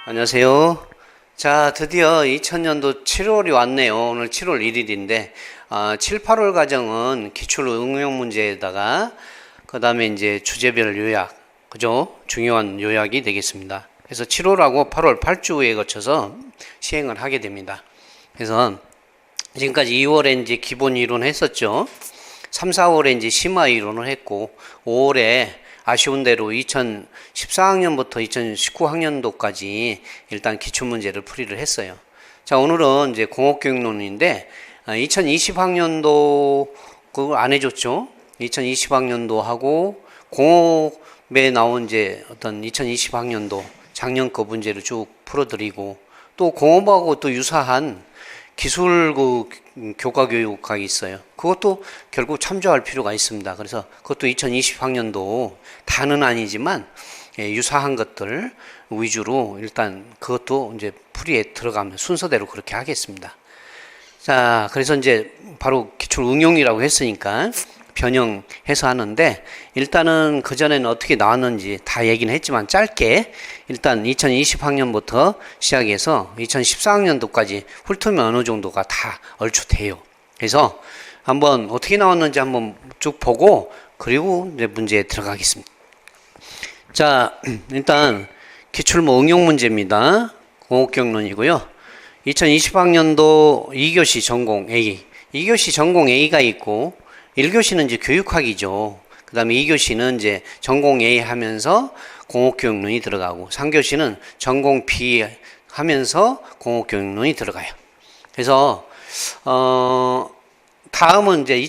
안녕하세요. 자, 드디어 2000년도 7월이 왔네요. 오늘 7월 1일인데, 7, 8월 과정은 기출 응용 문제에다가, 그 다음에 이제 주제별 요약, 그죠? 중요한 요약이 되겠습니다. 그래서 7월하고 8월 8주에 거쳐서 시행을 하게 됩니다. 그래서 지금까지 2월에 이제 기본 이론 했었죠. 3, 4월에 이제 심화 이론을 했고, 5월에 아쉬운 대로 2014학년부터 2019학년도까지 일단 기출문제를 풀이를 했어요. 자, 오늘은 이제 공업교육론인데, 2020학년도 그거 안 해줬죠? 2020학년도하고 공업에 나온 이제 어떤 2020학년도 작년 거 문제를 쭉 풀어드리고, 또 공업하고 또 유사한 기술 교과 교육학이 있어요. 그것도 결국 참조할 필요가 있습니다. 그래서 그것도 2020학년도 다는 아니지만 유사한 것들 위주로 일단 그것도 이제 풀이에 들어가면 순서대로 그렇게 하겠습니다. 자, 그래서 이제 바로 기출 응용이라고 했으니까 변형해서 하는데, 일단은 그전에는 어떻게 나왔는지 다 얘기는 했지만 짧게 일단 2020학년부터 시작해서 2014학년도까지 훑으면 어느 정도가 다 얼추 돼요. 그래서 한번 어떻게 나왔는지 한번 쭉 보고 그리고 이제 문제에 들어가겠습니다. 자, 일단 기출모 응용 문제입니다. 공업교육론이고요. 2020학년도 2교시 전공 A, 2교시 전공 A가 있고 1교시는 이제 교육학이죠. 그 다음에 2교시는 이제 전공 A 하면서 공업교육론이 들어가고, 3교시는 전공 B 하면서 공업교육론이 들어가요. 그래서, 다음은 이제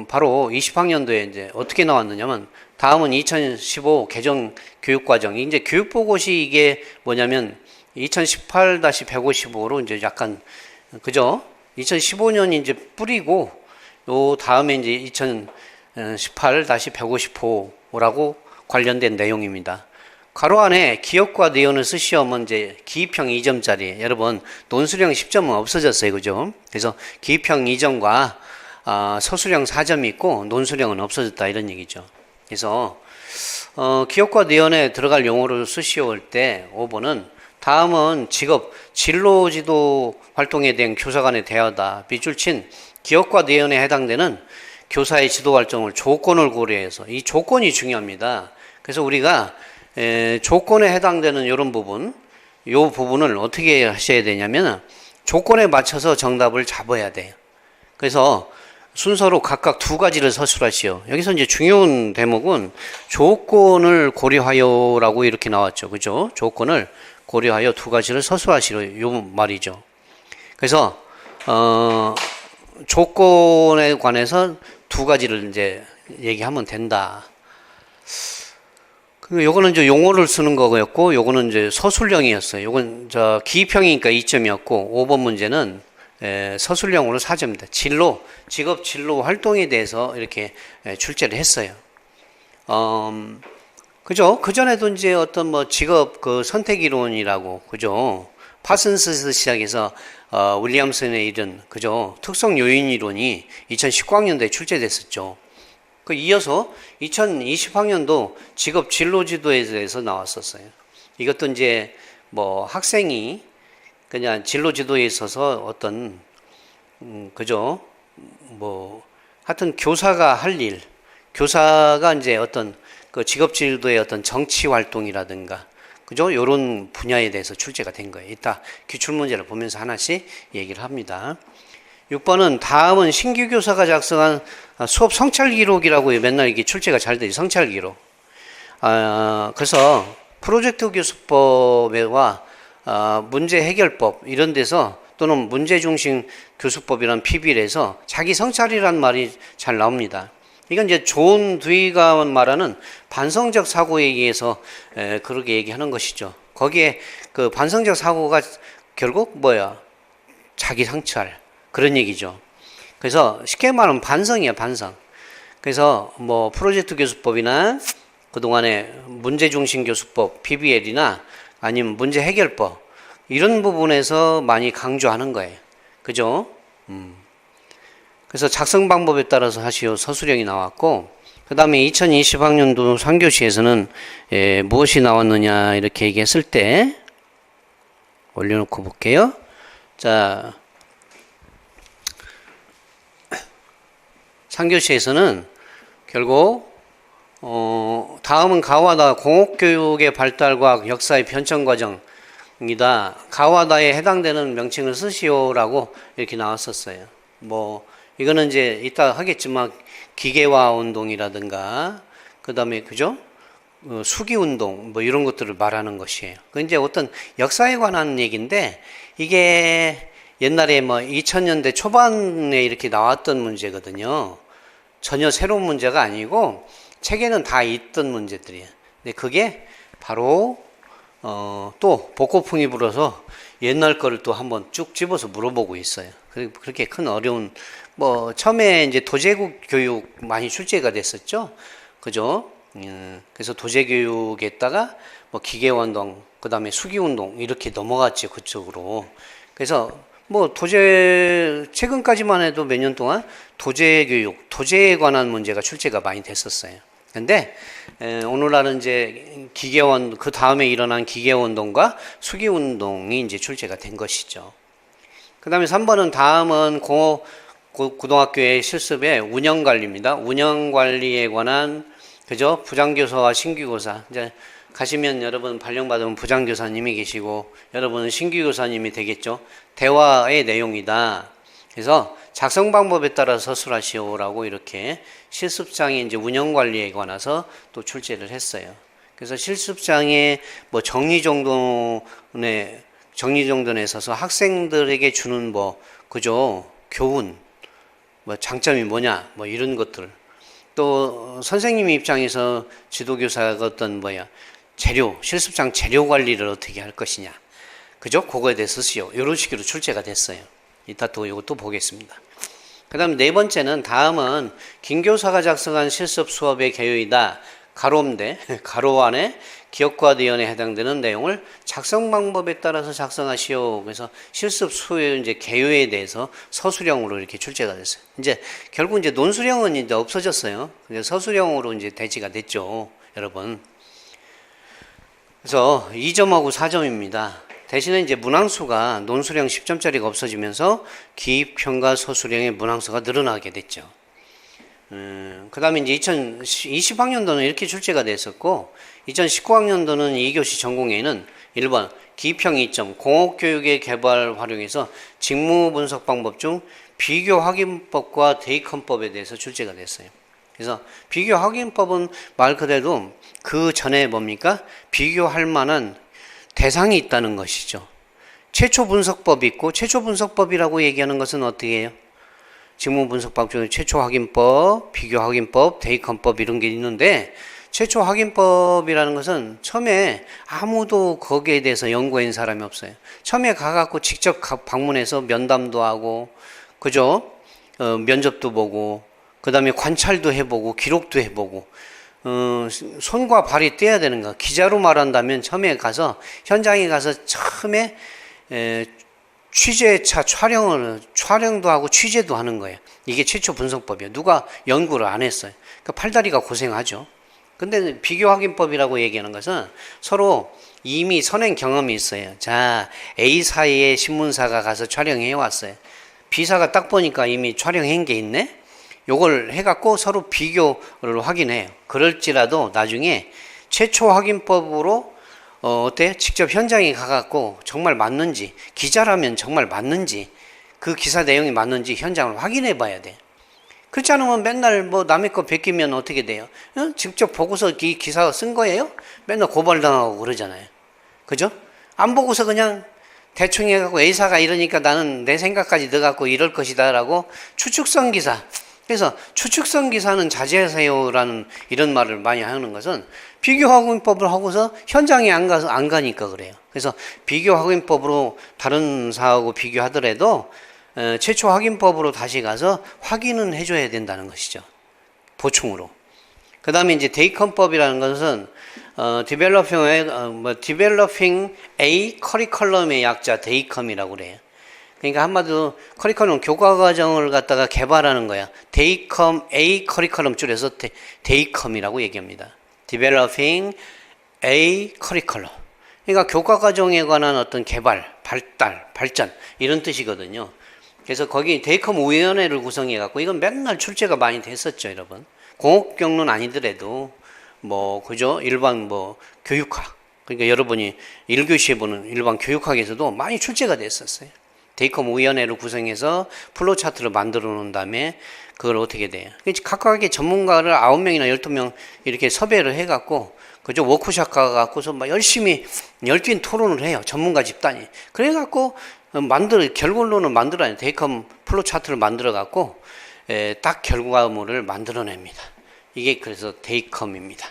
바로 20학년도에 이제 어떻게 나왔느냐면, 다음은 2015 개정 교육과정이, 이제 교육보고시 이게 뭐냐면, 2018-155로 이제 약간, 그죠? 2015년이 이제 뿌리고, 요 다음에 이제 2018-155라고 관련된 내용입니다. 괄호 안에 기억과 내용을 쓰시면 이제 기입형 2점짜리, 여러분 논술형 10점은 없어졌어요. 그죠? 그래서 기입형 2점과 서술형 4점이 있고 논술형은 없어졌다 이런 얘기죠. 그래서 기억과 내용에 들어갈 용어를 쓰시올 때 5번은 다음은 직업 진로지도 활동에 대한 교사 간의 대화다. 밑줄 친 기업과 내연에 해당되는 교사의 지도 활동을 조건을 고려해서, 이 조건이 중요합니다. 그래서 우리가 조건에 해당되는 이런 부분, 이 부분을 어떻게 하셔야 되냐면 조건에 맞춰서 정답을 잡아야 돼요. 그래서 순서로 각각 두 가지를 서술하시오. 여기서 이제 중요한 대목은 조건을 고려하여라고 이렇게 나왔죠. 그죠? 조건을 고려하여 두 가지를 서술하시오. 요 말이죠. 그래서 조건에 관해서 두 가지를 이제 얘기하면 된다. 요거는 이제 용어를 쓰는 거였고, 요거는 이제 서술형이었어요. 요건 기입형이니까 2점이었고, 5번 문제는 서술형으로 4점입니다. 직업 진로 활동에 대해서 이렇게 출제를 했어요. 그죠? 그전에도 이제 어떤 직업 선택 이론이라고, 그죠? 파슨스에서 시작해서 윌리엄슨의 이런, 그죠? 특성 요인 이론이 2019학년도에 출제됐었죠. 이어서 2020학년도 직업 진로 지도에 대해서 나왔었어요. 이것도 이제 학생이 그냥 진로 지도에 있어서 어떤, 그죠? 하여튼 교사가 할 일, 교사가 이제 어떤 직업 진로의 어떤 정치 활동이라든가, 그죠? 요런 분야에 대해서 출제가 된 거예요. 이따 기출문제를 보면서 하나씩 얘기를 합니다. 6번은 다음은 신규 교사가 작성한 수업 성찰 기록이라고 맨날 이게 출제가 잘 돼요. 성찰 기록. 그래서 프로젝트 교수법과 문제 해결법 이런 데서, 또는 문제 중심 교수법이란 PBL에서 자기 성찰이란 말이 잘 나옵니다. 이건 이제 존 두이가 말하는 반성적 사고에 의해서 그렇게 얘기하는 것이죠. 거기에 그 반성적 사고가 결국 자기 성찰, 그런 얘기죠. 그래서 쉽게 말하면 반성이야, 반성. 그래서 프로젝트 교수법이나 그동안의 문제중심 교수법, PBL이나 아니면 문제 해결법, 이런 부분에서 많이 강조하는 거예요. 그죠? 그래서 작성 방법에 따라서 하시오 서술형이 나왔고, 그 다음에 2020학년도 3교시에서는 무엇이 나왔느냐 이렇게 얘기했을 때, 올려놓고 볼게요. 자, 3교시에서는 결국 다음은 가와다 공업교육의 발달과 역사의 변천 과정이다. 가와다에 해당되는 명칭을 쓰시오라고 이렇게 나왔었어요. 뭐 이거는 이제 이따 하겠지만 기계화 운동이라든가 그다음에 그죠? 수기 운동 뭐 이런 것들을 말하는 것이에요. 그 이제 어떤 역사에 관한 얘기인데 이게 옛날에 뭐 2000년대 초반에 이렇게 나왔던 문제거든요. 전혀 새로운 문제가 아니고 책에는 다 있던 문제들이에요. 근데 그게 바로 또 복고풍이 불어서 옛날 거를 또 한번 쭉 집어서 물어보고 있어요. 그렇게 큰 어려운 뭐 처음에 이제 도제국 교육 많이 출제가 됐었죠. 그죠? 그래서 도제교육에다가 뭐 기계운동, 그 다음에 수기운동 이렇게 넘어갔지 그쪽으로. 그래서 뭐 최근까지만 해도 몇 년 동안 도제교육, 도제에 관한 문제가 출제가 많이 됐었어요. 근데 오늘날은 이제 그 다음에 일어난 기계운동과 수기운동이 이제 출제가 된 것이죠. 그 다음에 3번은 다음은 고등학교의 실습의 운영관리입니다. 운영관리에 관한 그죠? 부장교사와 신규교사. 이제 가시면 여러분 발령받으면 부장교사님이 계시고 여러분은 신규교사님이 되겠죠. 대화의 내용이다. 그래서 작성 방법에 따라 서술하시오라고 이렇게 실습장의 이제 운영관리에 관해서 또 출제를 했어요. 그래서 실습장의 뭐 정리정돈에 있어서 학생들에게 주는 뭐 그죠? 교훈, 뭐 장점이 뭐냐, 뭐 이런 것들. 또 선생님 입장에서 지도교사가 어떤 실습장 재료 관리를 어떻게 할 것이냐, 그죠? 그거에 대해서 쓰시오. 이런 식으로 출제가 됐어요. 이따 또 이것도 보겠습니다. 그 다음 네 번째는 다음은 김교사가 작성한 실습 수업의 개요이다. 가로인데 가로 안에 기억과대연에 해당되는 내용을 작성 방법에 따라서 작성하시오. 그래서 실습 수의 이제 개요에 대해서 서술형으로 이렇게 출제가 됐어요. 이제 결국 이제 논술형은 이제 없어졌어요. 그래서 서술형으로 이제 대치가 됐죠, 여러분. 그래서 2점하고 4점입니다. 대신에 이제 문항수가 논술형 10점짜리가 없어지면서 기입형과 서술형의 문항수가 늘어나게 됐죠. 그 다음에 이제 2020학년도는 이렇게 출제가 됐었고, 2019학년도는 2교시 전공에는 1번 기입형 2점 공업교육의 개발 활용해서 직무 분석 방법 중 비교 확인법과 대입헌법에 대해서 출제가 됐어요. 그래서 비교 확인법은 말 그대로 그 전에 뭡니까? 비교할 만한 대상이 있다는 것이죠. 최초 분석법이 있고, 최초 분석법이라고 얘기하는 것은 어떻게 해요? 직무 분석법 중에 최초 확인법, 비교 확인법, 대입헌법 이런 게 있는데, 최초 확인법이라는 것은 처음에 아무도 거기에 대해서 연구한 사람이 없어요. 처음에 가갖고 직접 방문해서 면담도 하고, 그죠? 면접도 보고, 그 다음에 관찰도 해보고, 기록도 해보고, 손과 발이 떼야 되는 거. 기자로 말한다면 처음에 가서, 현장에 가서 처음에 취재차 촬영도 하고 취재도 하는 거예요. 이게 최초 분석법이에요. 누가 연구를 안 했어요. 그러니까 팔다리가 고생하죠. 근데 비교 확인법이라고 얘기하는 것은 서로 이미 선행 경험이 있어요. 자, A사의 신문사가 가서 촬영해 왔어요. B사가 딱 보니까 이미 촬영한 게 있네? 요걸 해갖고 서로 비교를 확인해요. 그럴지라도 나중에 최초 확인법으로 어때? 직접 현장에 가갖고 정말 맞는지, 기자라면 정말 맞는지, 그 기사 내용이 맞는지 현장을 확인해 봐야 돼. 그렇지 않으면 맨날 뭐 남의 거 베끼면 어떻게 돼요? 직접 보고서 이 기사 쓴 거예요? 맨날 고발당하고 그러잖아요. 그죠? 안 보고서 그냥 대충 해갖고 A사가 이러니까 나는 내 생각까지 넣어갖고 이럴 것이다 라고 추측성 기사. 그래서 추측성 기사는 자제하세요라는 이런 말을 많이 하는 것은 비교 확인법을 하고서 현장에 안 가니까 그래요. 그래서 비교 확인법으로 다른 사하고 비교하더라도 최초 확인법으로 다시 가서 확인은 해줘야 된다는 것이죠. 보충으로. 그 다음에 이제 대입헌법이라는 것은 Developing a Curriculum의 약자 대입컴이라고 그래요. 그러니까 한마디로 커리큘럼 교과과정을 갖다가 개발하는 거야. 대입컴 A 커리큘럼 줄여서 대입컴이라고 얘기합니다. Developing a Curriculum. 그러니까 교과과정에 관한 어떤 개발, 발전 이런 뜻이거든요. 그래서 거기 데이컴 위원회를 구성해 갖고 이건 맨날 출제가 많이 됐었죠, 여러분. 공업 경로는 아니더라도 뭐 그죠? 일반 뭐 교육학, 그러니까 여러분이 1교시에 보는 일반 교육학에서도 많이 출제가 됐었어요. 데이컴 위원회를 구성해서 플로우 차트를 만들어 놓은 다음에 그걸 어떻게 돼요? 각각의 전문가를 9명이나 12명 이렇게 섭외를 해 갖고 그죠? 워크숍 가 갖고서 막 열심히 열띤 토론을 해요. 전문가 집단이. 그래 갖고 결론을 만들어요. 데이컴 플로우 차트를 만들어 갖고 딱 결과물을 만들어냅니다. 이게 그래서 데이컴입니다.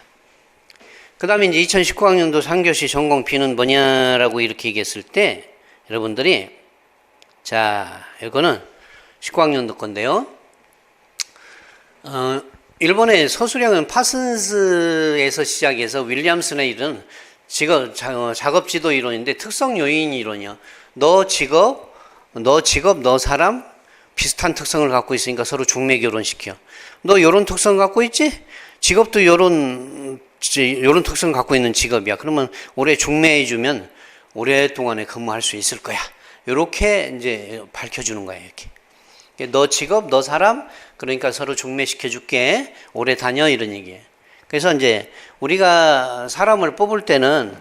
그 다음에 이제 2019학년도 3교시 전공 B는 뭐냐라고 이렇게 얘기했을 때 여러분들이 자, 이거는 19학년도 건데요. 일본의 서술형은 파슨스에서 시작해서 윌리엄슨에 이른 작업지도 이론인데 특성 요인 이론이요. 너 직업, 너 사람 비슷한 특성을 갖고 있으니까 서로 중매 결혼시켜. 너 요런 특성 갖고 있지? 직업도 요런 특성 갖고 있는 직업이야. 그러면 올해 중매해주면 오랫동안에 근무할 수 있을 거야. 요렇게 이제 밝혀주는 거예요, 이렇게. 너 직업, 너 사람, 그러니까 서로 중매시켜줄게. 오래 다녀, 이런 얘기예요. 그래서 이제 우리가 사람을 뽑을 때는,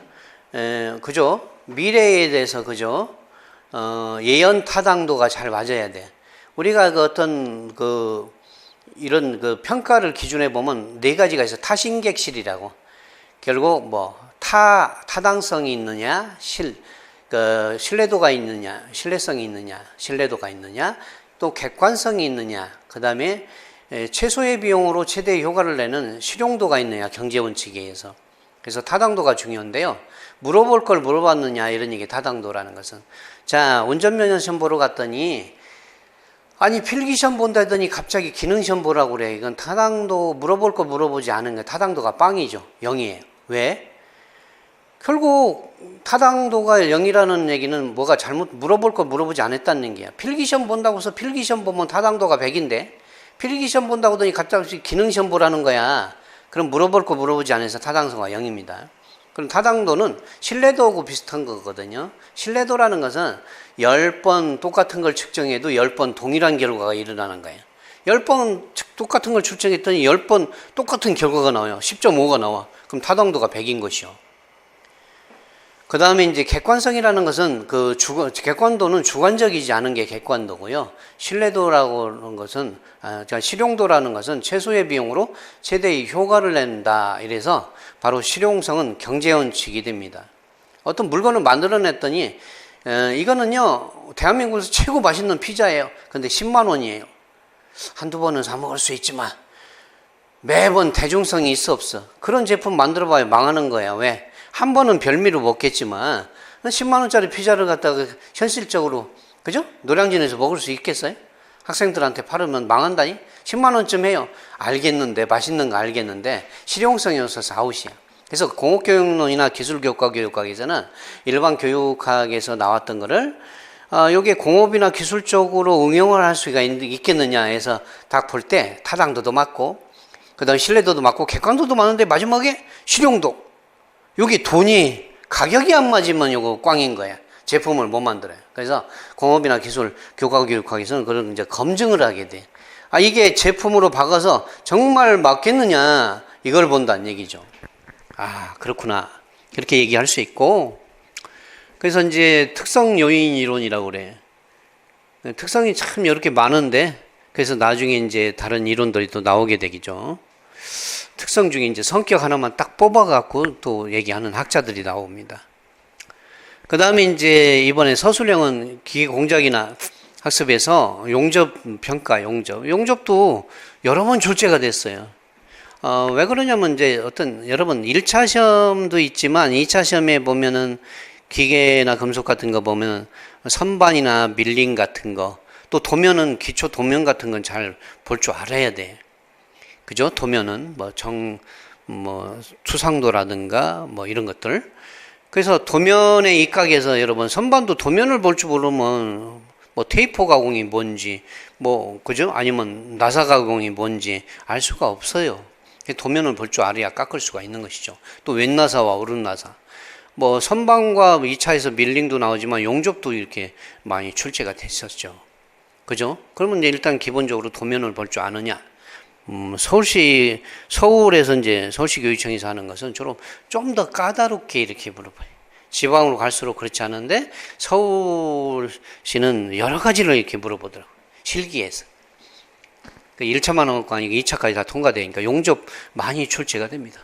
그죠? 미래에 대해서, 그죠? 예언 타당도가 잘 맞아야 돼. 우리가 이런 평가를 기준에 보면 네 가지가 있어. 타신객실이라고. 결국 타당성이 있느냐, 신뢰도가 있느냐, 신뢰성이 있느냐, 신뢰도가 있느냐, 또 객관성이 있느냐, 그 다음에 최소의 비용으로 최대의 효과를 내는 실용도가 있느냐, 경제 원칙에 의해서. 그래서 타당도가 중요한데요. 물어볼 걸 물어봤느냐, 이런 얘기 타당도라는 것은. 자, 운전면허 시험 보러 갔더니 아니 필기 시험 본다더니 갑자기 기능 시험 보라고 그래. 이건 타당도 물어볼 거 물어보지 않은 거예요. 타당도가 빵이죠. 0이에요. 왜? 결국 타당도가 0이라는 얘기는 뭐가 잘못 물어볼 거 물어보지 않았다는 얘기야. 필기시험 본다고 해서 필기시험 보면 타당도가 100인데 필기시험 본다고 하더니 갑자기 기능시험 보라는 거야. 그럼 물어볼 거 물어보지 않아서 타당도가 0입니다. 그럼 타당도는 신뢰도하고 비슷한 거거든요. 신뢰도라는 것은 10번 똑같은 걸 측정해도 10번 동일한 결과가 일어나는 거예요. 10번 똑같은 걸 측정했더니 10번 똑같은 결과가 나와요. 10.5가 나와. 그럼 타당도가 100인 것이요. 그 다음에 이제 객관성이라는 것은 객관도는 주관적이지 않은 게 객관도고요. 신뢰도라고 하는 것은, 실용도라는 것은 최소의 비용으로 최대의 효과를 낸다. 이래서 바로 실용성은 경제원칙이 됩니다. 어떤 물건을 만들어냈더니, 이거는요, 대한민국에서 최고 맛있는 피자예요. 근데 10만 원이에요. 한두 번은 사 먹을 수 있지만, 매번 대중성이 있어 없어. 그런 제품 만들어봐야 망하는 거야. 왜? 한 번은 별미로 먹겠지만 10만 원짜리 피자를 갖다가 현실적으로 그죠? 노량진에서 먹을 수 있겠어요? 학생들한테 팔으면 망한다니? 10만 원쯤 해요. 알겠는데 맛있는 거 알겠는데 실용성이 없어서 아웃이야. 그래서 공업교육론이나 기술교육과 교육학에서는 일반 교육학에서 나왔던 거를 요게 공업이나 기술적으로 응용을 할 수가 있겠느냐 해서 딱 볼 때 타당도도 맞고 그 다음에 신뢰도도 맞고 객관도도 맞는데 마지막에 실용도 여기 돈이 가격이 안 맞으면 요거 꽝인 거야. 제품을 못 만들어요. 그래서 공업이나 기술, 교과교육학에서는 그런 이제 검증을 하게 돼. 이게 제품으로 박아서 정말 맞겠느냐 이걸 본다는 얘기죠. 그렇구나. 그렇게 얘기할 수 있고. 그래서 이제 특성 요인 이론이라고 그래. 특성이 참 이렇게 많은데 그래서 나중에 이제 다른 이론들이 또 나오게 되겠죠. 특성 중에 이제 성격 하나만 딱 뽑아갖고 또 얘기하는 학자들이 나옵니다. 그 다음에 이제 이번에 서술형은 기계공작이나 학습에서 용접 평가, 용접도 여러 번 출제가 됐어요. 왜 그러냐면 이제 여러분 1차 시험도 있지만 2차 시험에 보면은 기계나 금속 같은 거 보면 선반이나 밀링 같은 거, 또 도면은 기초 도면 같은 건 잘 볼 줄 알아야 돼. 그죠? 도면은 투상도라든가 이런 것들. 그래서 도면의 입각에서 여러분 선반도 도면을 볼 줄 모르면 테이프 가공이 뭔지 그죠? 아니면 나사 가공이 뭔지 알 수가 없어요. 도면을 볼 줄 알아야 깎을 수가 있는 것이죠. 또 왼나사와 오른나사. 뭐 선방과 2차에서 밀링도 나오지만 용접도 이렇게 많이 출제가 됐었죠. 그죠? 그러면 이제 일단 기본적으로 도면을 볼 줄 아느냐? 서울에서 이제 서울시 교육청에서 하는 것은 주로 좀 더 까다롭게 이렇게 물어봐요. 지방으로 갈수록 그렇지 않은데 서울시는 여러 가지를 이렇게 물어보더라고요. 실기에서. 1차만 나올 거 아니고 2차까지 다 통과되니까 용접 많이 출제가 됩니다.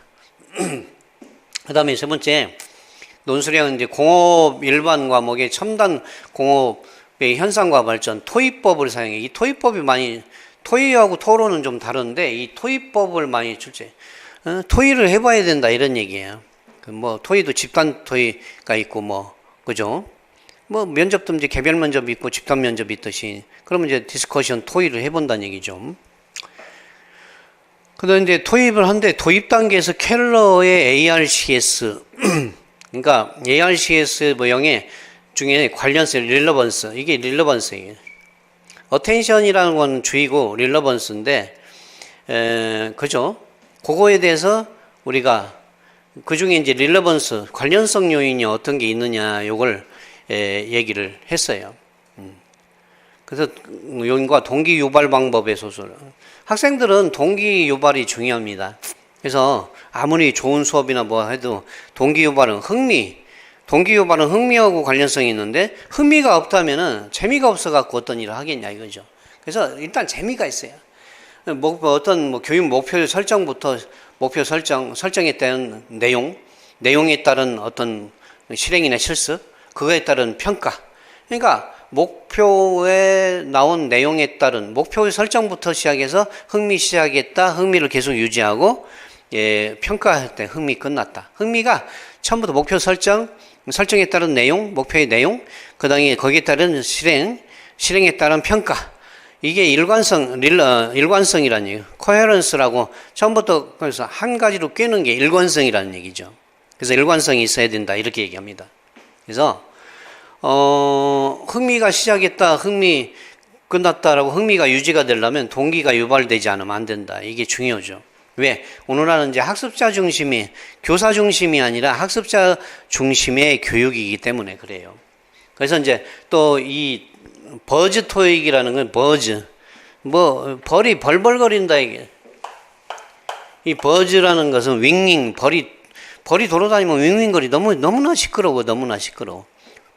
그 다음에 세 번째, 논술형은 이제 공업 일반 과목의 첨단 공업의 현상과 발전, 토의법을 사용해. 이 토의법이 많이, 토의하고 토로는 좀 다른데, 이 토의법을 많이 출제. 토의를 해봐야 된다, 이런 얘기예요. 뭐, 토의도 집단 토의가 있고, 뭐, 그죠? 뭐, 면접도 이제 개별 면접이 있고, 집단 면접이 있듯이, 그러면 이제 디스커션 토의를 해본다는 얘기죠. 그 다음에 이제 토입을 하는데, 도입 단계에서 켈러의 ARCS, 그러니까 ARCS 모형의 중에 관련성, 릴러번스, 이게 릴러번스예요. 어텐션이라는 건 주의고, 릴러번스인데, 그죠? 그거에 대해서 우리가 그 중에 이제 릴러번스, 관련성 요인이 어떤 게 있느냐, 요걸 얘기를 했어요. 그래서 요인과 동기 유발 방법의 소설. 학생들은 동기 유발이 중요합니다. 그래서 아무리 좋은 수업이나 뭐 해도 동기 유발은 동기 유발은 흥미하고 관련성이 있는데 흥미가 없다면은 재미가 없어갖고 어떤 일을 하겠냐 이거죠. 그래서 일단 재미가 있어요. 어떤 교육 목표 설정부터 목표 설정에 따른 내용에 따른 어떤 실행이나 실습, 그거에 따른 평가. 그러니까 목표에 나온 내용에 따른 목표 설정부터 시작해서 흥미 시작했다, 흥미를 계속 유지하고, 평가할 때 흥미 끝났다. 흥미가 처음부터 목표 설정에 따른 내용, 목표의 내용, 그 다음에 거기에 따른 실행에 따른 평가. 이게 일관성이라는 얘기예요. 코헤런스라고 처음부터 그래서 한 가지로 꿰는 게 일관성이라는 얘기죠. 그래서 일관성이 있어야 된다 이렇게 얘기합니다. 그래서 흥미가 시작했다, 흥미 끝났다라고 흥미가 유지가 되려면 동기가 유발되지 않으면 안 된다. 이게 중요하죠. 왜? 오늘날은 이제 학습자 중심이, 교사 중심이 아니라 학습자 중심의 교육이기 때문에 그래요. 그래서 이제 또 이 버즈 토익이라는 건 벌이 벌벌거린다 이게. 이 버즈라는 것은 윙윙, 벌이 돌아다니면 윙윙거리 너무나 시끄러워.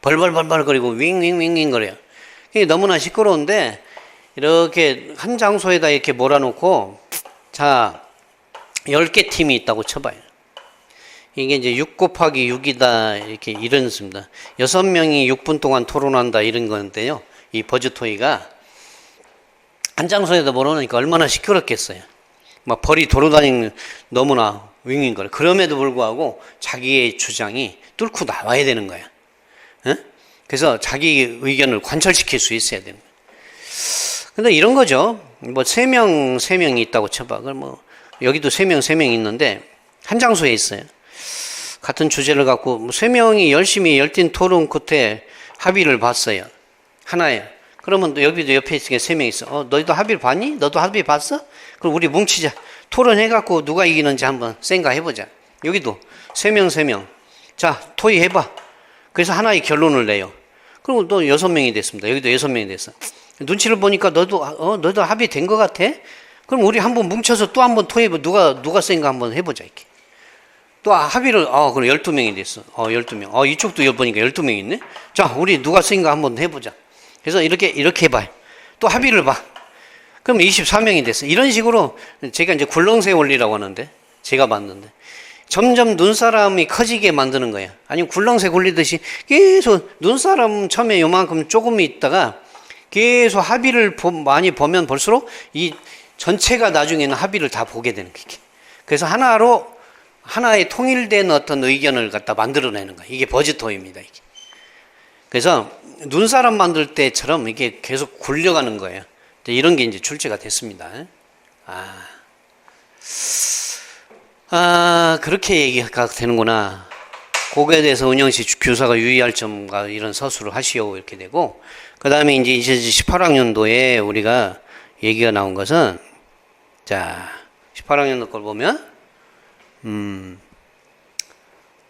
벌벌벌벌거리고 윙윙윙윙 거려요. 이게 너무나 시끄러운데 이렇게 한 장소에다 이렇게 몰아놓고 자 10개 팀이 있다고 쳐봐요. 이게 이제 6 곱하기 6이다 이렇게 이런 습니다. 6명이 6분 동안 토론한다 이런 건데요. 이 버즈토이가 한 장소에다 몰아놓으니까 얼마나 시끄럽겠어요. 막 벌이 돌아다니는 너무나 윙윙거려. 그럼에도 불구하고 자기의 주장이 뚫고 나와야 되는 거야. 그래서 자기 의견을 관철시킬 수 있어야 되는 거예요. 근데 이런 거죠. 뭐 3명이 있다고 쳐봐. 그럼 뭐 여기도 3명 있는데 한 장소에 있어요. 같은 주제를 갖고 3명이 열심히 열띤 토론 끝에 합의를 봤어요. 하나에. 그러면 또 여기도 옆에 있으니까 3명 있어. 너희도 합의를 봤니? 너도 합의 봤어? 그럼 우리 뭉치자. 토론해갖고 누가 이기는지 한번 생각해보자. 여기도 3명. 자, 토의해봐. 그래서 하나의 결론을 내요. 그럼 또 6명이 됐습니다. 여기도 6명이 됐어. 눈치를 보니까 너도 합의된 것 같아? 그럼 우리 한번 뭉쳐서 또 한번 토의해봐. 누가 센가 한번 해보자, 이렇게. 또 합의를, 그럼 12명이 됐어. 12명. 이쪽도 보니까 12명 있네? 자, 우리 누가 센가 한번 해보자. 그래서 이렇게 해봐요. 또 합의를 봐. 그럼 24명이 됐어. 이런 식으로 제가 이제 굴렁쇠 원리라고 하는데, 제가 봤는데. 점점 눈사람이 커지게 만드는 거야. 아니면 굴렁쇠 굴리듯이 계속 눈사람 처음에 요만큼 조금 있다가 계속 합의를 많이 보면 볼수록 이 전체가 나중에는 합의를 다 보게 되는 거야. 그래서 하나의 통일된 어떤 의견을 갖다 만들어내는 거야. 이게 버즈토입니다. 이게. 그래서 눈사람 만들 때처럼 이게 계속 굴려가는 거예요. 이런 게 이제 출제가 됐습니다. 그렇게 얘기가 되는구나. 거기에 대해서 은영씨 교사가 유의할 점과 이런 서술을 하시오 이렇게 되고, 그 다음에 이제 18학년도에 우리가 얘기가 나온 것은, 자 18학년도 걸 보면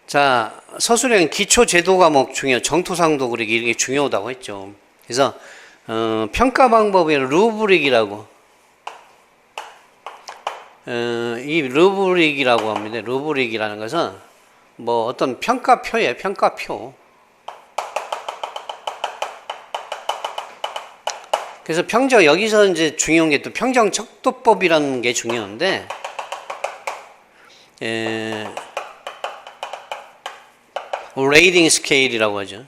자, 서술형 기초 제도 과목 중요, 정토상도 그리기 이게 중요하다고 했죠. 그래서 평가 방법이 루브릭이라고 이 루브릭이라고 합니다. 루브릭이라는 것은 뭐 어떤 평가표예요. 평가표. 그래서 여기서 이제 중요한 게 또 평정 척도법이라는 게 중요한데, 레이딩 스케일이라고 하죠.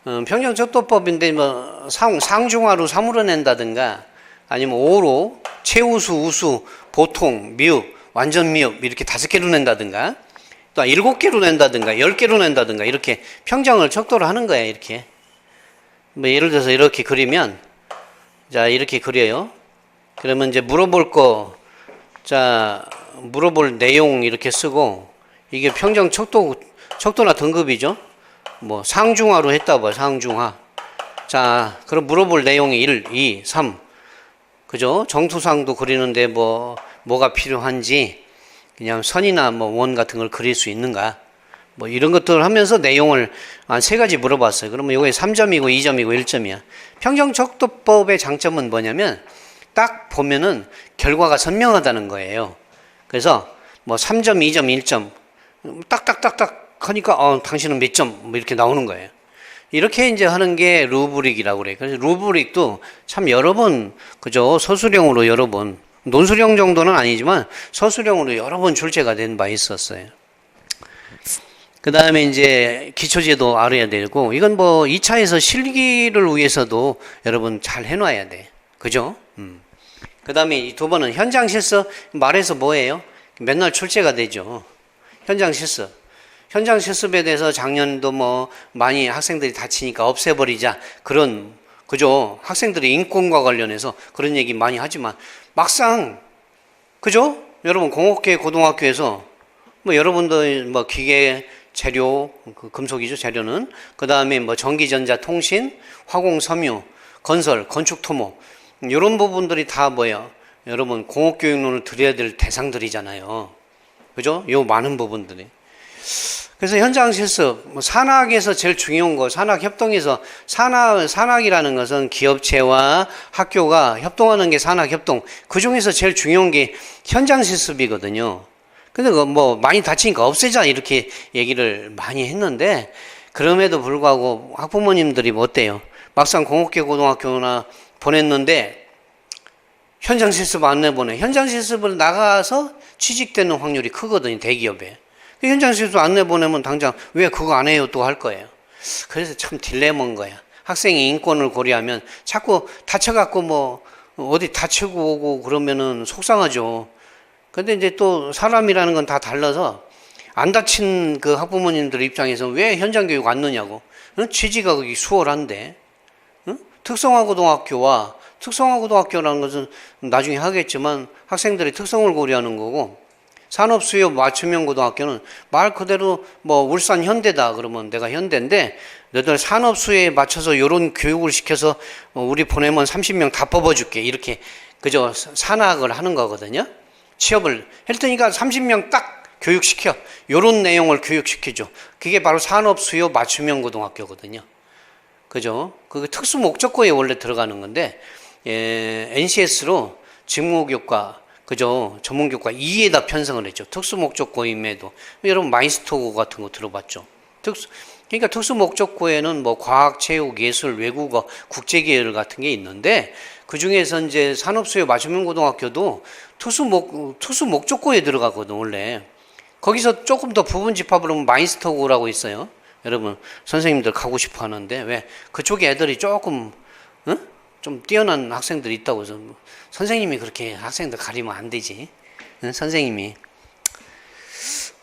평정 척도법인데 뭐 상중하로 3으로 낸다든가 아니면 5로 최우수, 우수, 보통, 미흡, 완전 미흡 이렇게 5개로 낸다든가 또 7개로 낸다든가 10개로 낸다든가 이렇게 평정을 척도를 하는 거예요. 이렇게 뭐 예를 들어서 이렇게 그리면, 자 이렇게 그려요. 그러면 이제 물어볼 내용 이렇게 쓰고, 이게 평정 척도나 등급이죠. 뭐 상중하로 했다 봐. 상중하. 자 그럼 물어볼 내용이 1, 2, 3 그죠? 정투상도 그리는데 뭐가 필요한지, 그냥 선이나 뭐 원 같은 걸 그릴 수 있는가, 뭐 이런 것들을 하면서 내용을 한 3가지 물어봤어요. 그러면 이게 3점이고 2점이고 1점이야. 평정척도법의 장점은 뭐냐면 딱 보면은 결과가 선명하다는 거예요. 그래서 뭐 3점, 2점, 1점 딱딱딱딱 하니까 당신은 몇 점 뭐 이렇게 나오는 거예요. 이렇게 이제 하는 게 루브릭이라고 그래요. 그래서 루브릭도 참 여러 번, 그죠? 서술형으로 여러 번, 논술형 정도는 아니지만 서술형으로 여러 번 출제가 된 바 있었어요. 그 다음에 이제 기초제도 알아야 되고, 이건 뭐 2차에서 실기를 위해서도 여러분 잘 해놔야 돼. 그죠? 그 다음에 이 2번은 현장 실습. 말해서 뭐예요? 맨날 출제가 되죠. 현장 실습. 현장 실습에 대해서 작년도 뭐 많이 학생들이 다치니까 없애버리자, 그런, 그죠? 학생들의 인권과 관련해서 그런 얘기 많이 하지만 막상, 그죠? 여러분 공업계 고등학교에서 뭐 여러분들 뭐 기계 재료, 금속이죠, 재료는. 그 다음에 뭐 전기전자 통신, 화공 섬유, 건설, 건축 토목, 이런 부분들이 다 뭐예요? 여러분 공업교육론을 들여야 될 대상들이잖아요. 그죠? 요 많은 부분들이. 그래서 현장 실습, 뭐 산학에서 제일 중요한 거, 산학협동에서, 산학이라는 것은 기업체와 학교가 협동하는 게 산학협동. 그 중에서 제일 중요한 게 현장 실습이거든요. 근데 뭐 많이 다치니까 없애자 이렇게 얘기를 많이 했는데, 그럼에도 불구하고 학부모님들이 뭐 어때요? 막상 공업계 고등학교나 보냈는데 현장 실습 안 내보내. 현장 실습을 나가서 취직되는 확률이 크거든요, 대기업에. 현장 실습 안 내보내면 당장 왜 그거 안 해요 또 할 거예요. 그래서 참 딜레마인 거야. 학생의 인권을 고려하면 자꾸 다쳐갖고 뭐 어디 다치고 오고 그러면은 속상하죠. 근데 이제 또 사람이라는 건 다 달라서 안 다친 그 학부모님들 입장에서 왜 현장 교육 안 넣냐고. 취지가 수월한데. 특성화고등학교라는 것은 나중에 하겠지만 학생들의 특성을 고려하는 거고, 산업수요 맞춤형 고등학교는 말 그대로 뭐 울산 현대다 그러면 내가 현대인데 너희들 산업수요에 맞춰서 요런 교육을 시켜서 우리 보내면 30명 다 뽑아줄게 이렇게, 그저 산학을 하는 거거든요. 취업을 할 테니까 30명 딱 교육시켜, 요런 내용을 교육시키죠. 그게 바로 산업수요 맞춤형 고등학교거든요. 그죠? 그게 특수 목적고에 원래 들어가는 건데, NCS로 직무교과, 그죠? 전문교과 2에다 편성을 했죠. 특수 목적고임에도. 여러분 마이스터고 같은 거 들어봤죠? 그러니까 특수 목적고에는 뭐 과학, 체육, 예술, 외국어, 국제계열 같은 게 있는데, 그 중에서 이제 산업수요 맞춤형 고등학교도 특수 목적고에 들어가거든, 원래. 거기서 조금 더 부분 집합을 하면 마이스터고라고 있어요. 여러분 선생님들 가고 싶어 하는데 왜 그쪽에 애들이 조금 좀 뛰어난 학생들이 있다고 해서 선생님이 그렇게 학생들 가리면 안 되지. 선생님이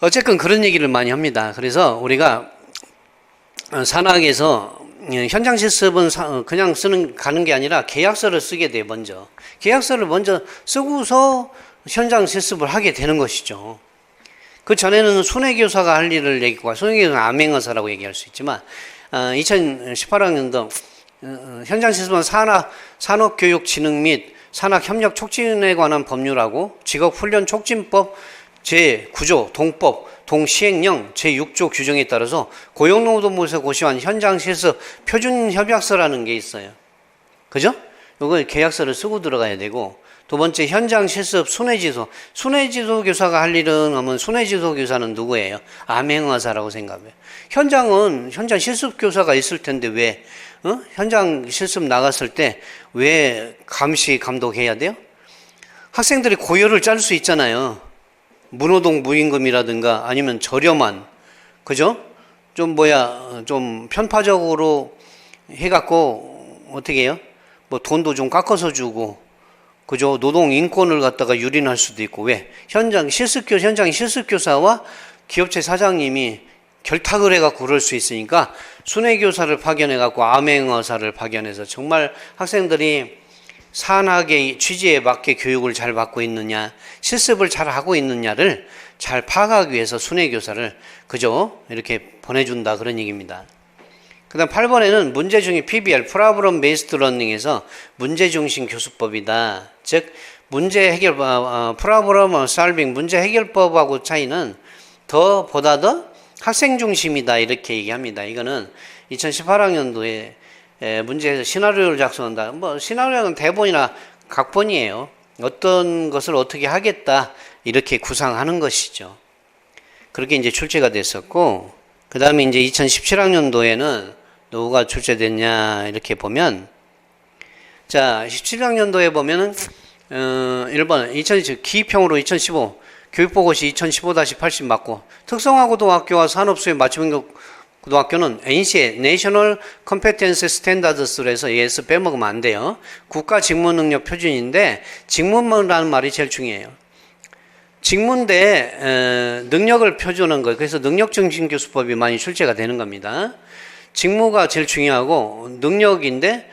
어쨌건 그런 얘기를 많이 합니다. 그래서 우리가 산학에서 현장 실습은 그냥 가는 게 아니라 계약서를 쓰게 돼. 먼저 계약서를 먼저 쓰고서 현장 실습을 하게 되는 것이죠. 그 전에는 손해교사가 할 일을 얘기하고, 손해교사는 암행어사라고 얘기할 수 있지만, 2018학년도 현장 실습은 산업교육진흥 및 산학협력 촉진에 관한 법률하고 직업훈련 촉진법 제9조 동법 동시행령 제6조 규정에 따라서 고용노동부에서 고시한 현장 실습 표준 협약서라는 게 있어요. 그죠? 이거 계약서를 쓰고 들어가야 되고, 두 번째 현장 실습 순회지도. 순회지도 교사가 할 일은 하면 순회지도 교사는 누구예요? 암행의사라고 생각해요. 현장 실습 교사가 있을 텐데 왜 현장 실습 나갔을 때 왜 감시 감독해야 돼요? 학생들이 고열을 짤 수 있잖아요. 무노동 무임금이라든가 아니면 저렴한, 그죠? 좀 편파적으로 해갖고 어떻게 해요? 뭐 돈도 좀 깎아서 주고, 그죠? 노동 인권을 갖다가 유린할 수도 있고. 왜? 현장 실습교사와 기업체 사장님이 결탁을 해갖고 그럴 수 있으니까 순회교사를 파견해갖고 암행의사를 파견해서 정말 학생들이 산학의 취지에 맞게 교육을 잘 받고 있느냐, 실습을 잘 하고 있느냐를 잘 파악하기 위해서 순회교사를, 그죠? 이렇게 보내준다, 그런 얘기입니다. 그 다음 8번에는 문제중심 PBR, Problem Based Learning에서 문제중심 교수법이다. 즉, Problem Solving, 문제 해결법하고 차이는 보다 더 학생 중심이다, 이렇게 얘기합니다. 이거는 2018학년도에 문제에서 시나리오를 작성한다. 시나리오는 대본이나 각본이에요. 어떤 것을 어떻게 하겠다, 이렇게 구상하는 것이죠. 그렇게 이제 출제가 됐었고, 그 다음에 이제 2017학년도에는 누가 출제됐냐, 이렇게 보면, 자, 17학년도에 보면은, 1번, 기입형으로 2015, 교육보고시 2015-80 맞고, 특성화고등학교와 산업수의 맞춤고등학교는 NC의 National Competence Standards로 해서 ES 빼먹으면 안 돼요. 국가직무능력 표준인데, 직무라는 말이 제일 중요해요. 직무인데 능력을 표준한 거예요. 그래서 능력증진교수법이 많이 출제가 되는 겁니다. 직무가 제일 중요하고 능력인데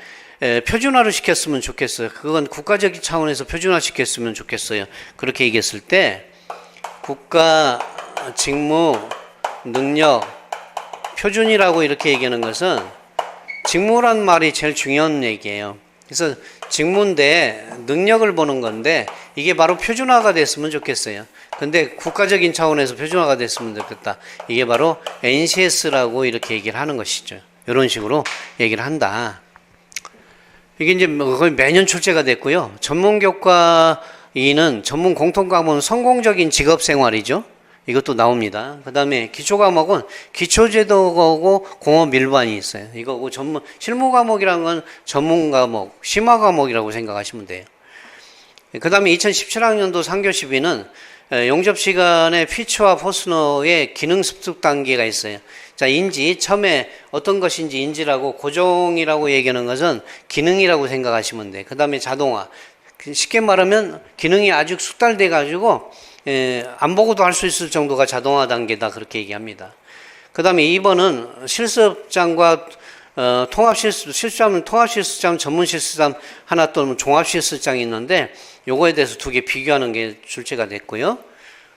표준화를 시켰으면 좋겠어요. 그건 국가적인 차원에서 표준화 시켰으면 좋겠어요. 그렇게 얘기했을 때 국가 직무 능력 표준이라고 이렇게 얘기하는 것은 직무란 말이 제일 중요한 얘기예요. 그래서 직무인데 능력을 보는 건데 이게 바로 표준화가 됐으면 좋겠어요. 근데 국가적인 차원에서 표준화가 됐으면 좋겠다. 이게 바로 NCS라고 이렇게 얘기를 하는 것이죠. 이런 식으로 얘기를 한다. 이게 이제 거의 매년 출제가 됐고요. 전문교과 2는 전문 공통과목은 성공적인 직업생활이죠. 이것도 나옵니다. 그 다음에 기초과목은 기초제도고 공업 일반이 있어요. 이거고 실무 과목이라는 건 전문 과목, 심화 과목이라고 생각하시면 돼요. 그 다음에 2017학년도 3교시 B는 용접 시간에 피츠와 포스너의 기능 습득 단계가 있어요. 자, 인지, 처음에 어떤 것인지 인지라고 고정이라고 얘기하는 것은 기능이라고 생각하시면 돼요. 그 다음에 자동화. 쉽게 말하면 기능이 아주 숙달돼 가지고 안 보고도 할 수 있을 정도가 자동화 단계다, 그렇게 얘기합니다. 그 다음에 2번은 실습장과 실습장은 통합실습장, 전문실습장 하나 또는 종합실습장이 있는데 요거에 대해서 두 개 비교하는 게 출제가 됐고요.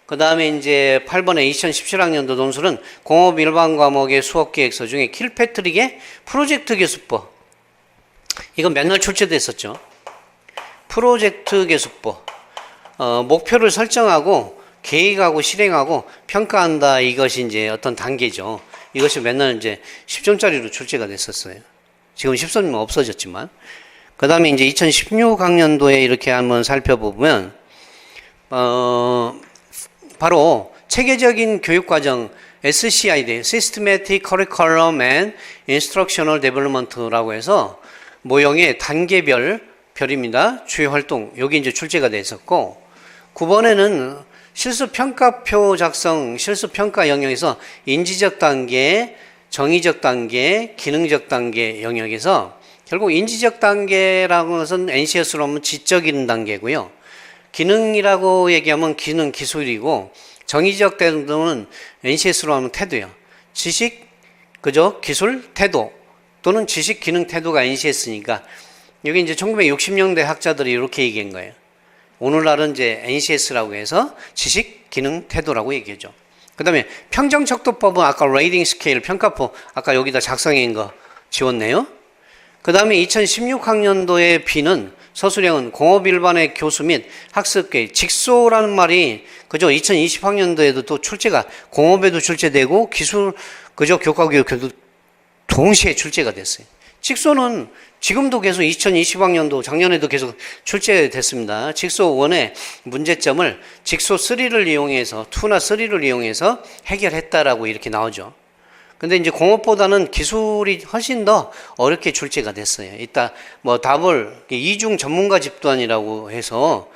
그 다음에 이제 8번에 2017학년도 논술은 공업 일반 과목의 수업계획서 중에 킬패트릭의 프로젝트 교수법. 이건 맨날 출제됐었죠. 프로젝트 교수법. 목표를 설정하고 계획하고 실행하고 평가한다, 이것이 이제 어떤 단계죠. 이것이 맨날 이제 10점짜리로 출제가 됐었어요. 지금 10점은 없어졌지만. 그 다음에 이제 2016학년도에 이렇게 한번 살펴보면, 바로 체계적인 교육과정 SCID, Systematic Curriculum and Instructional Development라고 해서 모형의 단계별입니다. 주요 활동, 여기 이제 출제가 됐었고, 9번에는 실습평가표 작성, 실습평가 영역에서 인지적 단계, 정의적 단계, 기능적 단계 영역에서 결국 인지적 단계라고 것은 NCS로 하면 지적인 단계고요. 기능이라고 얘기하면 기능, 기술이고, 정의적 태도는 NCS로 하면 태도요. 지식, 그죠? 기술, 태도 또는 지식, 기능, 태도가 NCS니까 여기 이제 1960년대 학자들이 이렇게 얘기한 거예요. 오늘날은 이제 NCS라고 해서 지식, 기능, 태도라고 얘기하죠. 그 다음에 평정척도법은 아까 레이팅 스케일, 평가표, 아까 여기다 작성한 거 지웠네요. 그 다음에 2016학년도의 B는 서술형은 공업 일반의 교수 및 학습계 직소라는 말이 그죠? 2020학년도에도 또 출제가 공업에도 출제되고 기술 그죠? 교과교육에도 동시에 출제가 됐어요. 직소는 지금도 계속 2020학년도 작년에도 계속 출제됐습니다. 직소 1의 문제점을 직소 3를 이용해서 2나 3를 이용해서 해결했다라고 이렇게 나오죠. 근데 이제 공업보다는 기술이 훨씬 더 어렵게 출제가 됐어요. 이따 뭐 답을 이중 전문가 집단이라고 해서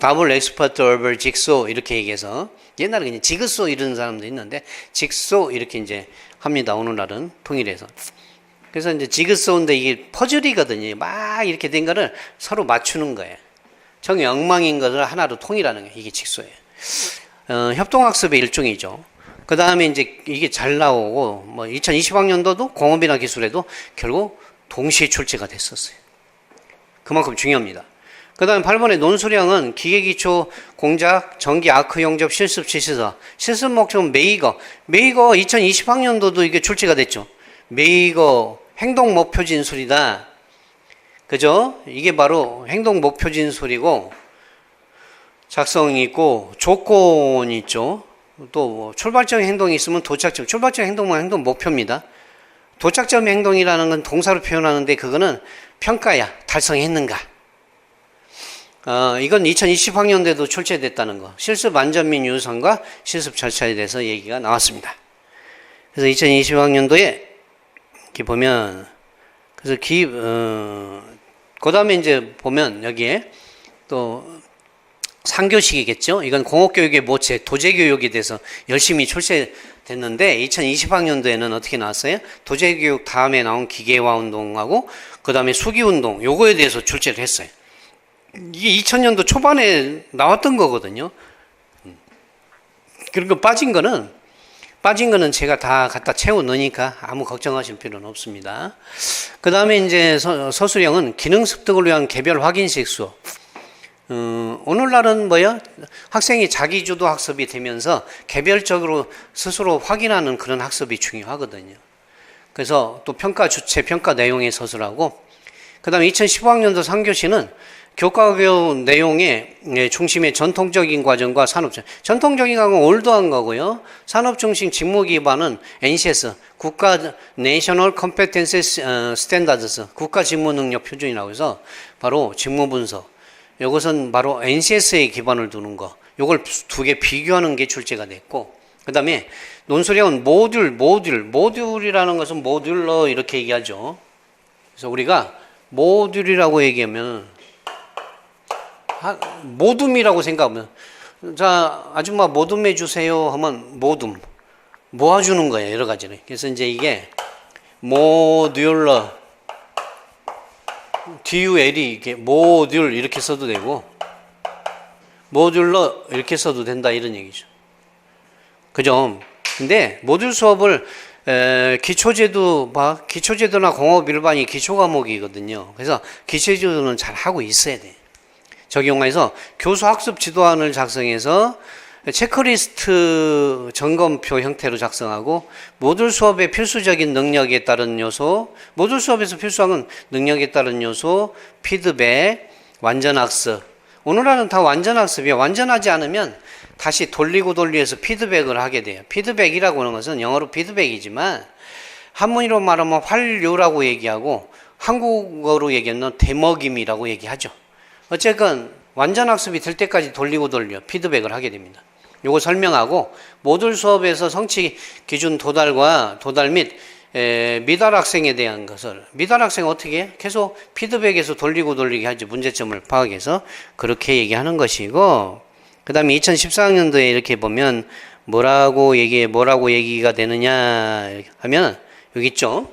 답을 엑스퍼트 얼벌 직소 이렇게 얘기해서 옛날에 그냥 지그소 이런 사람도 있는데 직소 이렇게 이제 합니다. 오늘날은 통일해서. 그래서 이제 지그소인데 이게 퍼즐이거든요. 막 이렇게 된 거를 서로 맞추는 거예요. 정영망인 것을 하나로 통일하는 거예요. 이게 직소예요. 협동학습의 일종이죠. 그 다음에 이제 이게 잘 나오고, 뭐 2020학년도도 공업이나 기술에도 결국 동시에 출제가 됐었어요. 그만큼 중요합니다. 그 다음에 8번의 논술형은 기계기초, 공작, 전기, 아크, 용접, 실습, 지시서. 실습 목적은 메이거. 메이거 2020학년도도 이게 출제가 됐죠. 메이거 행동 목표 진술이다. 그죠? 이게 바로 행동 목표 진술이고, 작성이 있고, 조건이 있죠. 또 출발점 행동이 있으면 도착점, 출발점 행동은 행동 목표입니다. 도착점 행동이라는 건 동사로 표현하는데 그거는 평가야. 달성했는가. 이건 2020학년도에도 출제됐다는 거. 실습 안전 및 유선과 실습 절차에 대해서 얘기가 나왔습니다. 그래서 2020학년도에 이렇게 보면 그래서 그 다음에 이제 보면 여기에 또 3교식이겠죠. 이건 공업교육의 모체, 도제교육에 대해서 열심히 출제됐는데 2020학년도에는 어떻게 나왔어요? 도제교육 다음에 나온 기계화 운동하고 그 다음에 수기운동 요거에 대해서 출제를 했어요. 이게 2000년도 초반에 나왔던 거거든요. 그리고 빠진 거는 제가 다 갖다 채워 넣으니까 아무 걱정하실 필요는 없습니다. 그 다음에 이제 서술형은 기능 습득을 위한 개별 확인식 수업. 오늘날은 뭐야? 학생이 자기주도 학습이 되면서 개별적으로 스스로 확인하는 그런 학습이 중요하거든요. 그래서 또 평가 주체, 평가 내용의 서술하고, 그 다음에 2015학년도 3교시는 교과교육 내용의 중심의 전통적인 과정과 산업적. 전통적인 과정은 올드한 거고요. 산업중심 직무 기반은 NCS, 국가 내셔널 컴페텐시 스탠다드스, 국가 직무 능력 표준이라고 해서 바로 직무 분석. 이것은 바로 NCS에 기반을 두는 거. 이걸 두 개 비교하는 게 출제가 됐고, 그 다음에 논술형은 모듈이라는 것은 모듈러 이렇게 얘기하죠. 그래서 우리가 모듈이라고 얘기하면 모둠이라고 생각하면, 자 아줌마 모둠 해주세요 하면 모둠 모아주는 거예요. 여러 가지를. 그래서 이제 이게 모듈러 DUL이 이렇게 모듈 이렇게 써도 되고 모듈러 이렇게 써도 된다 이런 얘기죠. 그죠? 근데 모듈 수업을 기초제도나 공업 일반이 기초 과목이거든요. 그래서 기초제도는 잘 하고 있어야 돼. 적용해서 교수 학습 지도안을 작성해서 체크리스트 점검표 형태로 작성하고 모듈 수업의 필수적인 능력에 따른 요소, 모듈 수업에서 필수한 능력에 따른 요소, 피드백, 완전학습. 오늘날은 다 완전학습이에요. 완전하지 않으면 다시 돌리고 돌려서 피드백을 하게 돼요. 피드백이라고 하는 것은 영어로 피드백이지만 한문으로 말하면 활류라고 얘기하고 한국어로 얘기하면 대먹임이라고 얘기하죠. 어쨌건 완전학습이 될 때까지 돌리고 돌려 피드백을 하게 됩니다. 요거 설명하고 모듈 수업에서 성취 기준 도달 및 미달 학생에 대한 것을 미달 학생 어떻게 해? 계속 피드백에서 돌리고 돌리게 하지. 문제점을 파악해서 그렇게 얘기하는 것이고, 그 다음에 2014학년도에 이렇게 보면 뭐라고 얘기가 되느냐 하면 여기 있죠.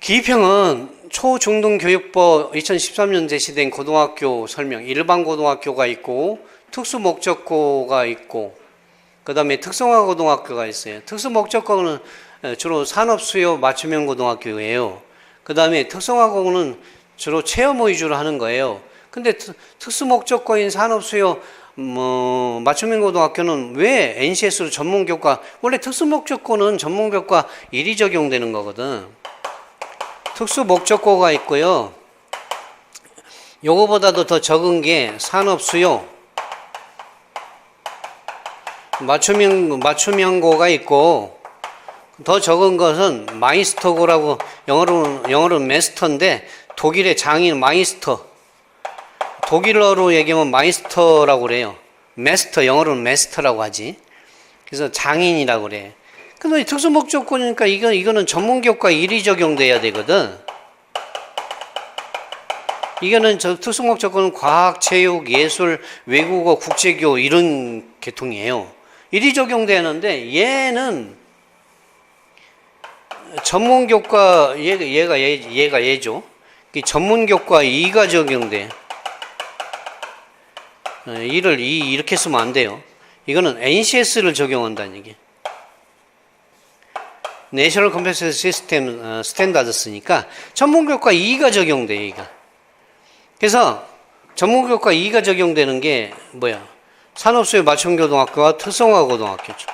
기입형은 초중등교육법 2013년 제시된 고등학교 설명, 일반 고등학교가 있고 특수 목적고가 있고 그 다음에 특성화 고등학교가 있어요. 특수 목적고는 주로 산업 수요 맞춤형 고등학교예요. 그 다음에 특성화 고는 주로 체험 위주로 하는 거예요. 근데 특수 목적고인 산업 수요 맞춤형 고등학교는 왜 NCS로 전문교과, 원래 특수 목적고는 전문교과 1이 적용되는 거거든. 특수 목적고가 있고요. 요거보다도 더 적은 게 산업수요 맞춤형고가 있고, 더 적은 것은 마이스터고라고, 영어로는 메스터인데 독일의 장인 마이스터, 독일어로 얘기하면 마이스터라고 그래요. 메스터, 영어로는 메스터라고 하지. 그래서 장인이라고 그래. 근데 특수목적고니까 이거는 전문교과 1이 적용돼야 되거든. 이거는 특수목적고는 과학, 체육, 예술, 외국어, 국제교 이런 계통이에요. 1이 적용되는데 얘는 전문교과 얘가 얘죠. 전문교과 2가 적용돼. 1을 2 이렇게 쓰면 안 돼요. 이거는 NCS를 적용한다는 얘기. 내셔널 컴퓨터 시스템 스탠다드스니까 전문교과 2가 적용돼, 얘가. 그래서 전문교과 2가 적용되는 게 뭐야? 산업수요 맞춤고등학교와 특성화고등학교죠.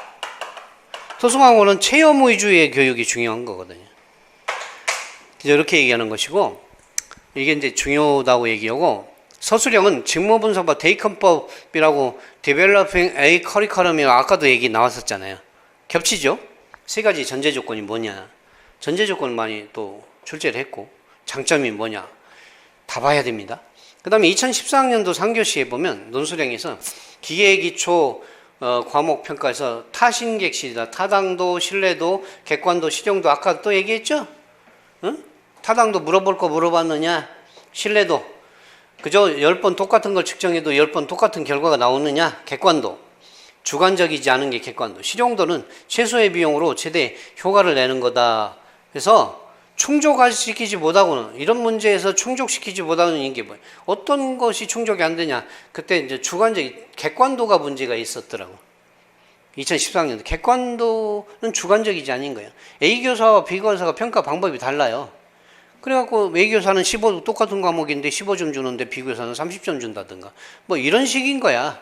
특성화고는 체험 위주의 교육이 중요한 거거든요. 그래서 이렇게 얘기하는 것이고, 이게 이제 중요하다고 얘기하고, 서술형은 직무분석법 대입헌법이라고 Developing a Curriculum이라고 아까도 얘기 나왔었잖아요. 겹치죠? 세 가지 전제 조건이 뭐냐? 전제 조건 많이 또 출제를 했고, 장점이 뭐냐? 다 봐야 됩니다. 그 다음에 2014학년도 3교시에 보면 논술형에서 기계기초 과목 평가에서 타신객실이다. 타당도, 신뢰도, 객관도, 실용도 아까 또 얘기했죠? 응? 타당도 물어볼 거 물어봤느냐? 신뢰도. 그저 10번 똑같은 걸 측정해도 10번 똑같은 결과가 나오느냐? 객관도. 주관적이지 않은 게 객관도. 실용도는 최소의 비용으로 최대 효과를 내는 거다. 그래서 충족시키지 못하고는, 이런 문제에서 충족시키지 못하는 이게 뭐예요? 어떤 것이 충족이 안 되냐? 그때 이제 주관적인, 객관도가 문제가 있었더라고. 2014학년도. 객관도는 주관적이지 않은 거예요. A교사와 B교사가 평가 방법이 달라요. 그래갖고 A교사는 15, 똑같은 과목인데 15점 주는데 B교사는 30점 준다든가. 뭐 이런 식인 거야.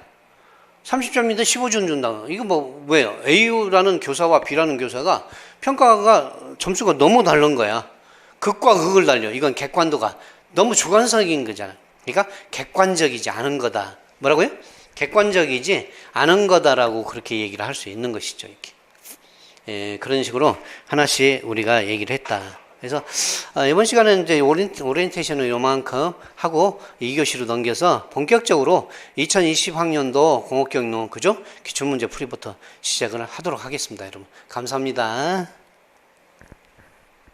30점인데 15점 준다. 이거 뭐, 왜요? A라는 교사와 B라는 교사가 평가가 점수가 너무 다른 거야. 극과 극을 달려. 이건 객관도가 너무 주관적인 거잖아. 그러니까 객관적이지 않은 거다. 뭐라고요? 객관적이지 않은 거다라고 그렇게 얘기를 할 수 있는 것이죠. 이렇게. 예, 그런 식으로 하나씩 우리가 얘기를 했다. 그래서 이번 시간에는 이제 오리엔테이션을 요만큼 하고 2교시로 넘겨서 본격적으로 2020학년도 공업경론, 그죠? 기출문제 풀이부터 시작을 하도록 하겠습니다. 여러분 감사합니다.